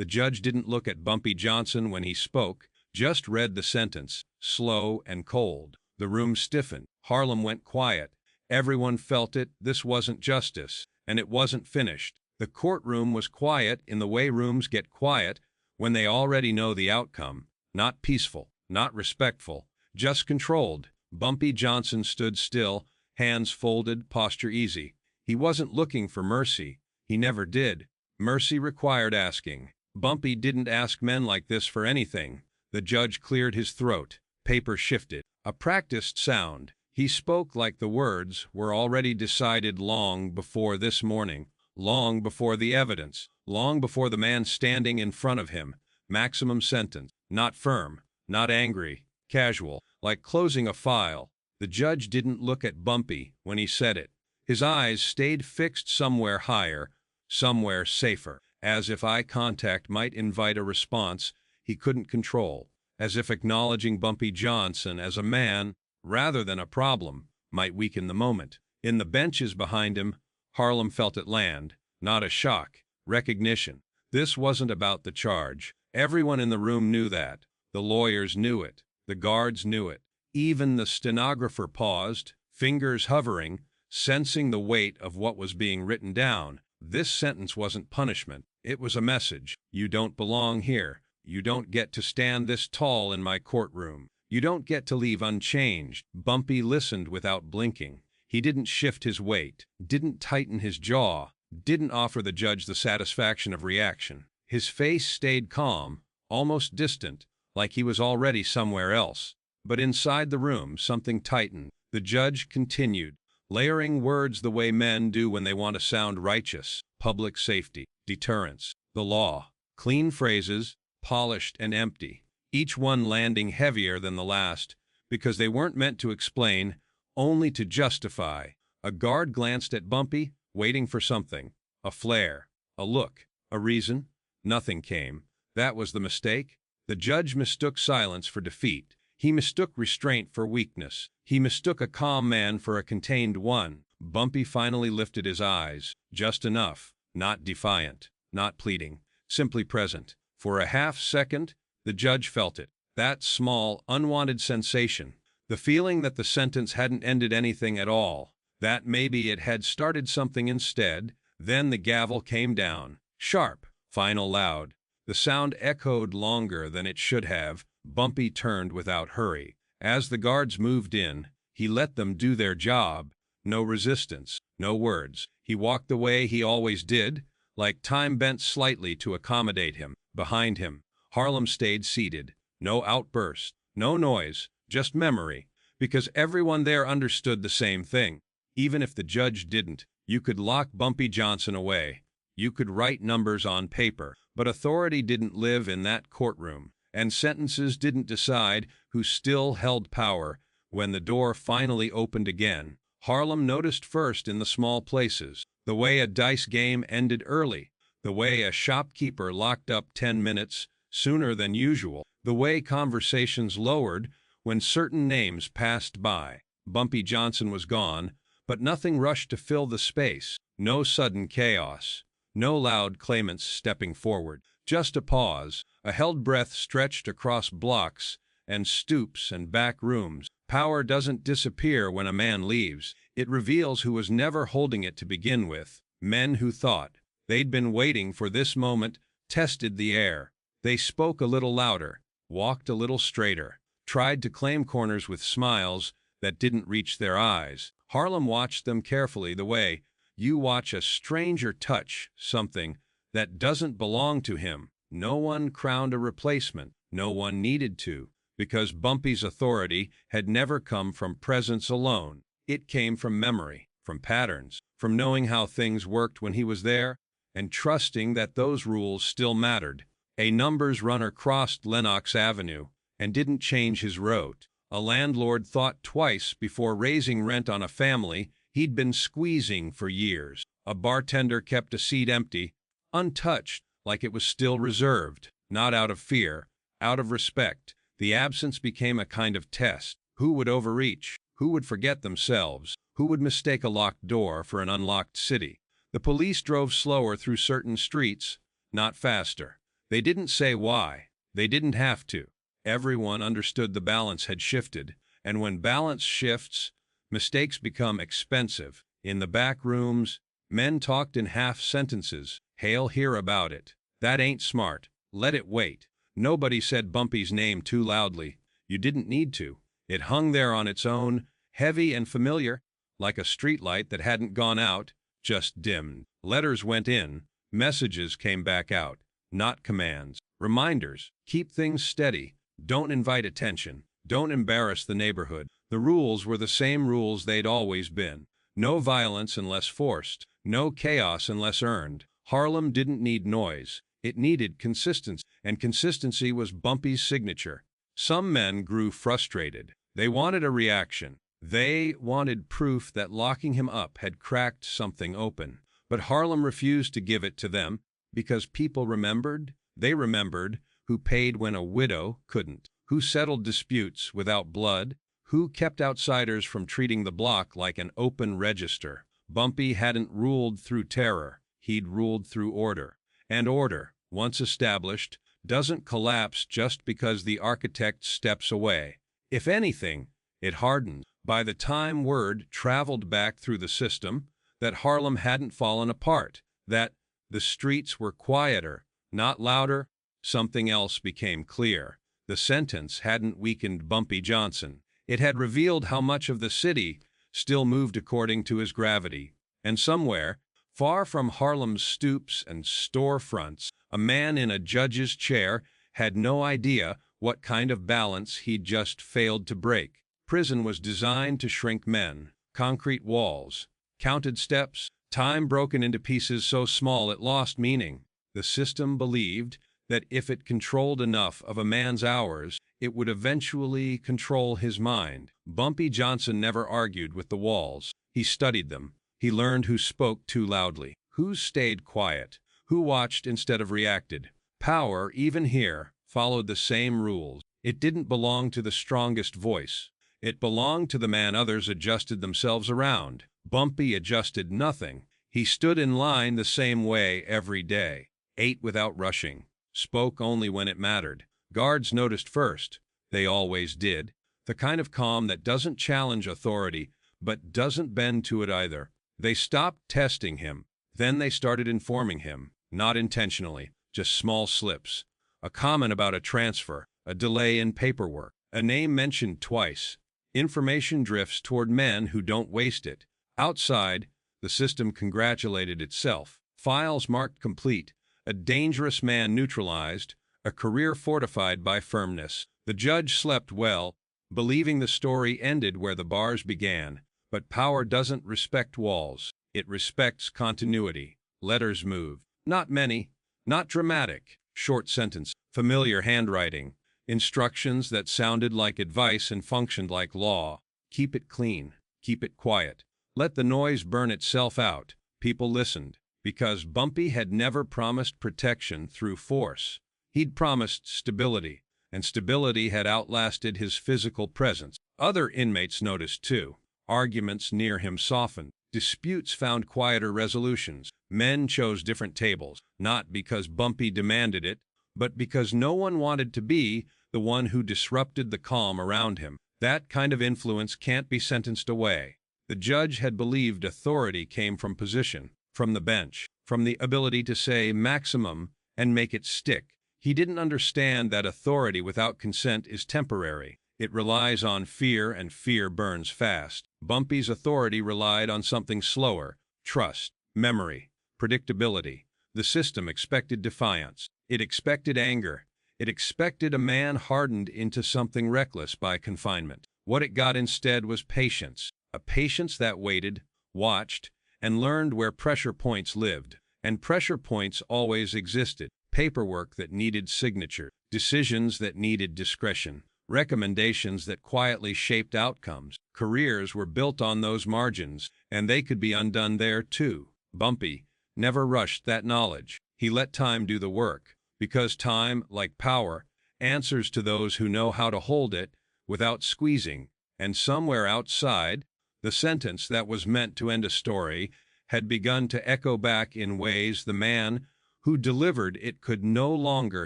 The judge didn't look at Bumpy Johnson when he spoke, just read the sentence, slow and cold. The room stiffened. Harlem went quiet. Everyone felt it. This wasn't justice, and it wasn't finished. The courtroom was quiet in the way rooms get quiet when they already know the outcome. Not peaceful, not respectful, just controlled. Bumpy Johnson stood still, hands folded, posture easy. He wasn't looking for mercy. He never did. Mercy required asking. Bumpy didn't ask men like this for anything. The judge cleared his throat. Paper shifted. A practiced sound. He spoke like the words were already decided long before this morning, long before the evidence, long before the man standing in front of him. Maximum sentence. Not firm, not angry, casual, like closing a file. The judge didn't look at Bumpy when he said it. His eyes stayed fixed somewhere higher, somewhere safer, as if eye contact might invite a response he couldn't control, as if acknowledging Bumpy Johnson as a man rather than a problem might weaken the moment. In the benches behind him, Harlem felt it land, not a shock, recognition. This wasn't about the charge. Everyone in the room knew that. The lawyers knew it. The guards knew it. Even the stenographer paused, fingers hovering, sensing the weight of what was being written down. This sentence wasn't punishment. It was a message. You don't belong here. You don't get to stand this tall in my courtroom. You don't get to leave unchanged. Bumpy listened without blinking. He didn't shift his weight, didn't tighten his jaw, didn't offer the judge the satisfaction of reaction. His face stayed calm, almost distant, like he was already somewhere else. But inside the room, something tightened. The judge continued, layering words the way men do when they want to sound righteous. Public safety, deterrence, the law. Clean phrases, polished and empty, each one landing heavier than the last, because they weren't meant to explain, only to justify. A guard glanced at Bumpy, waiting for something. A flare, a look, a reason. Nothing came. That was the mistake. The judge mistook silence for defeat. He mistook restraint for weakness. He mistook a calm man for a contained one. Bumpy finally lifted his eyes, just enough, not defiant, not pleading, simply present. For a half second, the judge felt it. That small, unwanted sensation. The feeling that the sentence hadn't ended anything at all. That maybe it had started something instead. Then the gavel came down. Sharp, final, loud. The sound echoed longer than it should have. Bumpy turned without hurry. As the guards moved in, he let them do their job. No resistance, no words. He walked the way he always did, like time bent slightly to accommodate him. Behind him, Harlem stayed seated. No outburst, no noise, just memory, because everyone there understood the same thing. Even if the judge didn't, you could lock Bumpy Johnson away. You could write numbers on paper, but authority didn't live in that courtroom, and sentences didn't decide who still held power. When the door finally opened again, Harlem noticed first in the small places, the way a dice game ended early, the way a shopkeeper locked up 10 minutes sooner than usual, the way conversations lowered when certain names passed by. Bumpy Johnson was gone, but nothing rushed to fill the space. No sudden chaos. No loud claimants stepping forward. Just a pause, a held breath stretched across blocks and stoops and back rooms. Power doesn't disappear when a man leaves. It reveals who was never holding it to begin with. Men who thought they'd been waiting for this moment tested the air. They spoke a little louder, walked a little straighter, tried to claim corners with smiles that didn't reach their eyes. Harlem watched them carefully, the way you watch a stranger touch something that doesn't belong to him. No one crowned a replacement. No one needed to, because Bumpy's authority had never come from presence alone. It came from memory, from patterns, from knowing how things worked when he was there, and trusting that those rules still mattered. A numbers runner crossed Lenox Avenue and didn't change his route. A landlord thought twice before raising rent on a family he'd been squeezing for years. A bartender kept a seat empty, untouched, like it was still reserved, not out of fear, out of respect. The absence became a kind of test. Who would overreach? Who would forget themselves? Who would mistake a locked door for an unlocked city? The police drove slower through certain streets, not faster. They didn't say why. They didn't have to. Everyone understood the balance had shifted, and when balance shifts, mistakes become expensive. In the back rooms, men talked in half sentences. "Hail, hear about it. That ain't smart. Let it wait." Nobody said Bumpy's name too loudly. You didn't need to. It hung there on its own, heavy and familiar, like a streetlight that hadn't gone out, just dimmed. Letters went in, messages came back out, not commands. Reminders: keep things steady, don't invite attention, don't embarrass the neighborhood. The rules were the same rules they'd always been. No violence unless forced, no chaos unless earned. Harlem didn't need noise, it needed consistency, and consistency was Bumpy's signature. Some men grew frustrated. They wanted a reaction. They wanted proof that locking him up had cracked something open. But Harlem refused to give it to them because people remembered. They remembered who paid when a widow couldn't, who settled disputes without blood, who kept outsiders from treating the block like an open register. Bumpy hadn't ruled through terror. He'd ruled through order. And order, once established, doesn't collapse just because the architect steps away. If anything, it hardened. By the time word traveled back through the system that Harlem hadn't fallen apart, that the streets were quieter, not louder, something else became clear. The sentence hadn't weakened Bumpy Johnson. It had revealed how much of the city still moved according to his gravity. And somewhere, far from Harlem's stoops and storefronts, a man in a judge's chair had no idea what kind of balance he'd just failed to break. Prison was designed to shrink men. Concrete walls, counted steps, time broken into pieces so small it lost meaning. The system believed that if it controlled enough of a man's hours, it would eventually control his mind. Bumpy Johnson never argued with the walls. He studied them. He learned who spoke too loudly, who stayed quiet, who watched instead of reacted. Power, even here, followed the same rules. It didn't belong to the strongest voice. It belonged to the man others adjusted themselves around. Bumpy adjusted nothing. He stood in line the same way every day, ate without rushing, spoke only when it mattered. Guards noticed first. They always did. The kind of calm that doesn't challenge authority, but doesn't bend to it either. They stopped testing him. Then they started informing him, not intentionally, just small slips. A comment about a transfer, a delay in paperwork, a name mentioned twice. Information drifts toward men who don't waste it. Outside, the system congratulated itself. Files marked complete, a dangerous man neutralized, a career fortified by firmness. The judge slept well, believing the story ended where the bars began. But power doesn't respect walls. It respects continuity. Letters moved. Not many, not dramatic. Short sentence, familiar handwriting. Instructions that sounded like advice and functioned like law. Keep it clean. Keep it quiet. Let the noise burn itself out. People listened, because Bumpy had never promised protection through force. He'd promised stability, and stability had outlasted his physical presence. Other inmates noticed too. Arguments near him softened. Disputes found quieter resolutions. Men chose different tables, not because Bumpy demanded it, but because no one wanted to be the one who disrupted the calm around him. That kind of influence can't be sentenced away. The judge had believed authority came from position, from the bench, from the ability to say maximum and make it stick. He didn't understand that authority without consent is temporary. It relies on fear, and fear burns fast. Bumpy's authority relied on something slower: trust, memory, predictability. The system expected defiance. It expected anger. It expected a man hardened into something reckless by confinement. What it got instead was patience. A patience that waited, watched, and learned where pressure points lived. And pressure points always existed. Paperwork that needed signature. Decisions that needed discretion. Recommendations that quietly shaped outcomes. Careers were built on those margins, and they could be undone there too. Bumpy never rushed that knowledge. He let time do the work, because time, like power, answers to those who know how to hold it without squeezing. And somewhere outside, the sentence that was meant to end a story had begun to echo back in ways the man who delivered it could no longer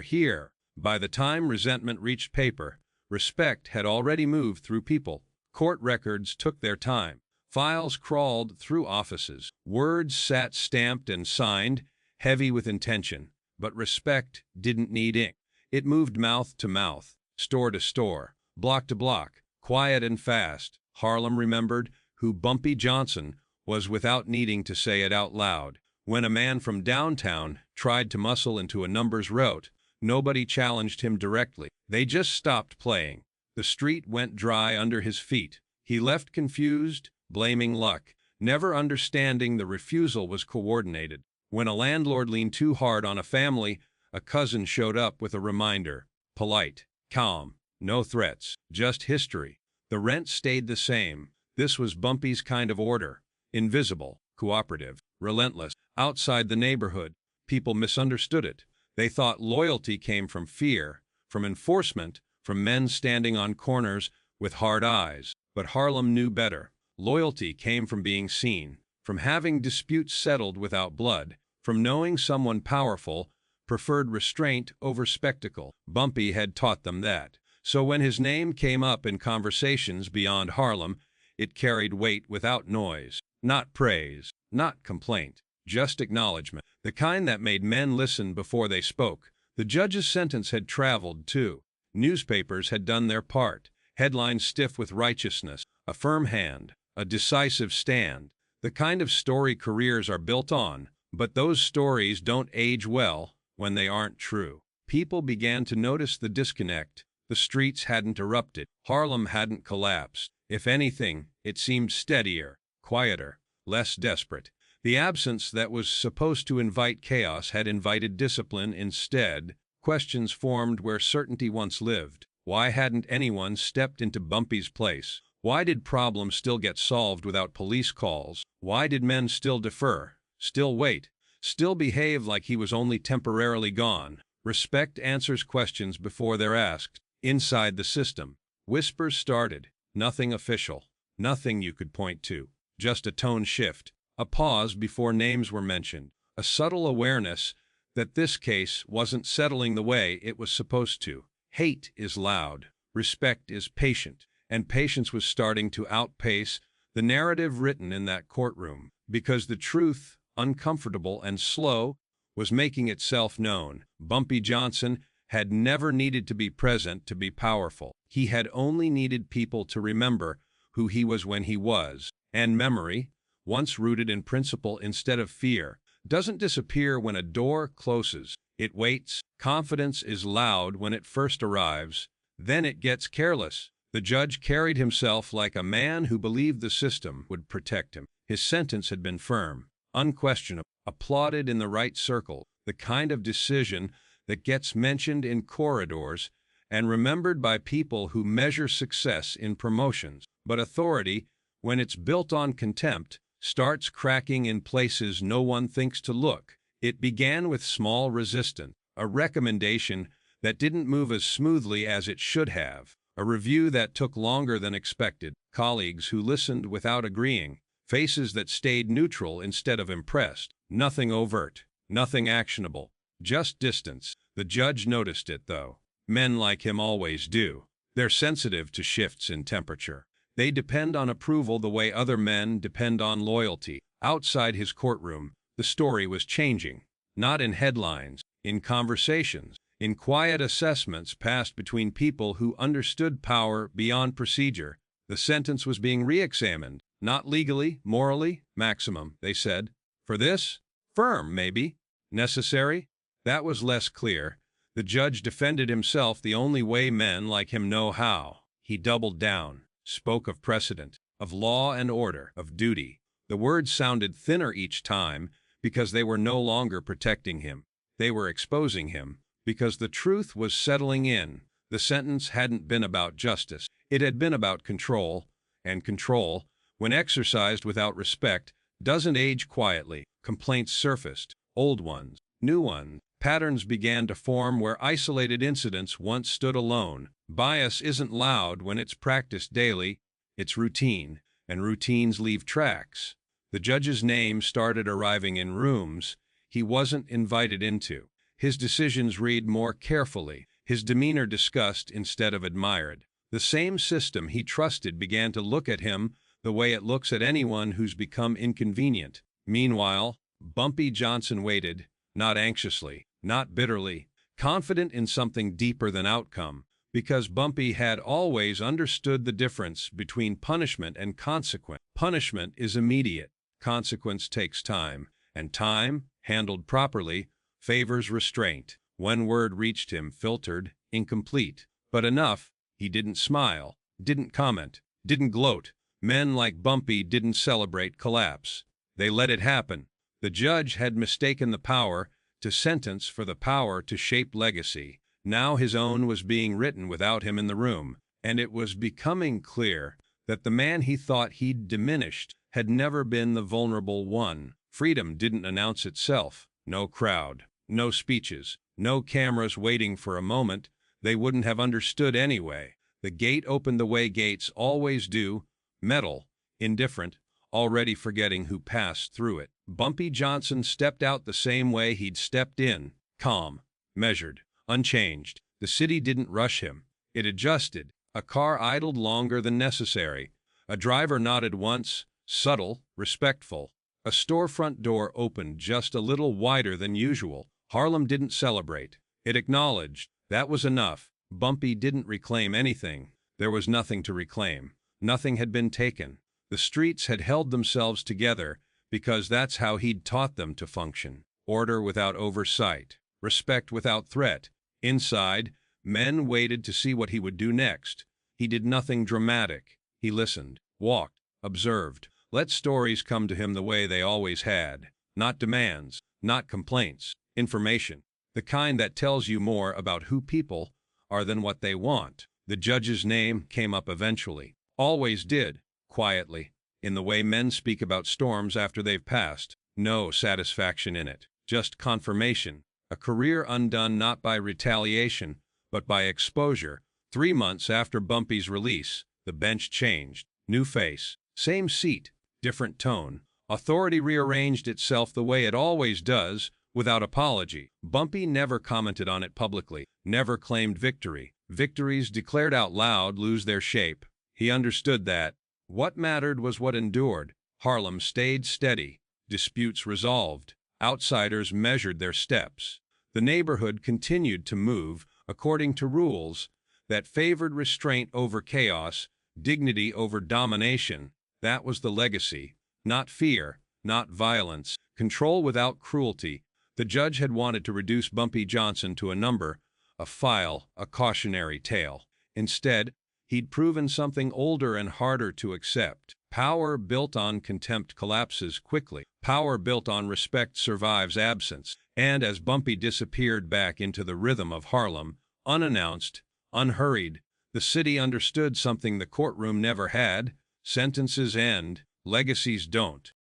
hear. By the time resentment reached paper, respect had already moved through people. Court records took their time. Files crawled through offices. Words sat stamped and signed, heavy with intention. But respect didn't need ink. It moved mouth to mouth, store to store, block to block, quiet and fast. Harlem remembered who Bumpy Johnson was without needing to say it out loud. When a man from downtown tried to muscle into a numbers route, nobody challenged him directly. They just stopped playing. The street went dry under his feet. He left confused, blaming luck, never understanding the refusal was coordinated. When a landlord leaned too hard on a family, a cousin showed up with a reminder. Polite, calm, no threats, just history. The rent stayed the same. This was Bumpy's kind of order. Invisible, cooperative, relentless. Outside the neighborhood, people misunderstood it. They thought loyalty came from fear, from enforcement, from men standing on corners with hard eyes. But Harlem knew better. Loyalty came from being seen, from having disputes settled without blood, from knowing someone powerful preferred restraint over spectacle. Bumpy had taught them that. So when his name came up in conversations beyond Harlem, it carried weight without noise. Not praise, not complaint, just acknowledgement. The kind that made men listen before they spoke. The judge's sentence had traveled, too. Newspapers had done their part. Headlines stiff with righteousness, a firm hand, a decisive stand. The kind of story careers are built on, but those stories don't age well when they aren't true. People began to notice the disconnect. The streets hadn't erupted. Harlem hadn't collapsed. If anything, it seemed steadier, quieter, less desperate. The absence that was supposed to invite chaos had invited discipline instead. Questions formed where certainty once lived. Why hadn't anyone stepped into Bumpy's place? Why did problems still get solved without police calls? Why did men still defer, still wait, still behave like he was only temporarily gone? Respect answers questions before they're asked. Inside the system, whispers started. Nothing official, nothing you could point to. Just a tone shift, a pause before names were mentioned, a subtle awareness that this case wasn't settling the way it was supposed to. Hate is loud, respect is patient, and patience was starting to outpace the narrative written in that courtroom, because the truth, uncomfortable and slow, was making itself known. Bumpy Johnson had never needed to be present to be powerful. He had only needed people to remember who he was when he was. And memory, once rooted in principle instead of fear, doesn't disappear when a door closes. It waits. Confidence is loud when it first arrives. Then it gets careless. The judge carried himself like a man who believed the system would protect him. His sentence had been firm, unquestionable, applauded in the right circle, the kind of decision that gets mentioned in corridors and remembered by people who measure success in promotions. But authority, when it's built on contempt, starts cracking in places no one thinks to look. It began with small resistance, a recommendation that didn't move as smoothly as it should have, a review that took longer than expected, colleagues who listened without agreeing, faces that stayed neutral instead of impressed. Nothing overt, nothing actionable, just distance. The judge noticed it, though. Men like him always do. They're sensitive to shifts in temperature. They depend on approval the way other men depend on loyalty. Outside his courtroom, the story was changing. Not in headlines, in conversations, in quiet assessments passed between people who understood power beyond procedure. The sentence was being re-examined. Not legally, morally, maximum, they said. For this? Firm, maybe. Necessary? That was less clear. The judge defended himself the only way men like him know how. He doubled down, spoke of precedent, of law and order, of duty. The words sounded thinner each time because they were no longer protecting him. They were exposing him because the truth was settling in. The sentence hadn't been about justice. It had been about control, and control, when exercised without respect, doesn't age quietly. Complaints surfaced, old ones, new ones. Patterns began to form where isolated incidents once stood alone. Bias isn't loud when it's practiced daily, it's routine, and routines leave tracks. The judge's name started arriving in rooms. he wasn't invited into. His decisions read more carefully, his demeanor discussed instead of admired. The same system he trusted began to look at him the way it looks at anyone who's become inconvenient. Meanwhile, Bumpy Johnson waited, not anxiously, not bitterly, confident in something deeper than outcome, because Bumpy had always understood the difference between punishment and consequence. Punishment is immediate, consequence takes time, and time, handled properly, favors restraint. When word reached him, filtered, incomplete, but enough, he didn't smile, didn't comment, didn't gloat. Men like Bumpy didn't celebrate collapse. They let it happen. The judge had mistaken the power to sentence for the power to shape legacy. Now his own was being written without him in the room, and it was becoming clear that the man he thought he'd diminished had never been the vulnerable one. Freedom didn't announce itself. No crowd, no speeches, no cameras waiting for a moment they wouldn't have understood anyway. The gate opened the way gates always do, metal, indifferent, already forgetting who passed through it. Bumpy Johnson stepped out the same way he'd stepped in, calm, measured, unchanged. The city didn't rush him. It adjusted. A car idled longer than necessary. A driver nodded once, subtle, respectful. A storefront door opened just a little wider than usual. Harlem didn't celebrate. It acknowledged. That was enough. Bumpy didn't reclaim anything. There was nothing to reclaim. Nothing had been taken. The streets had held themselves together because that's how he'd taught them to function. Order without oversight. Respect without threat. Inside, men waited to see what he would do next. He did nothing dramatic. He listened, walked, observed. Let stories come to him the way they always had. Not demands, not complaints. Information. The kind that tells you more about who people are than what they want. The judge's name came up eventually. Always did, quietly, in the way men speak about storms after they've passed. No satisfaction in it, just confirmation. A career undone not by retaliation, but by exposure. 3 months after Bumpy's release, the bench changed. New face, same seat, different tone. Authority rearranged itself the way it always does, without apology. Bumpy never commented on it publicly, never claimed victory. Victories declared out loud lose their shape. He understood that. What mattered was what endured. Harlem stayed steady. Disputes resolved. Outsiders measured their steps. The neighborhood continued to move according to rules that favored restraint over chaos, dignity over domination. That was the legacy. Not fear, not violence, control without cruelty. The judge had wanted to reduce Bumpy Johnson to a number, a file, a cautionary tale. Instead, he'd proven something older and harder to accept. Power built on contempt collapses quickly. Power built on respect survives absence. And as Bumpy disappeared back into the rhythm of Harlem, unannounced, unhurried, the city understood something the courtroom never had. Sentences end, legacies don't.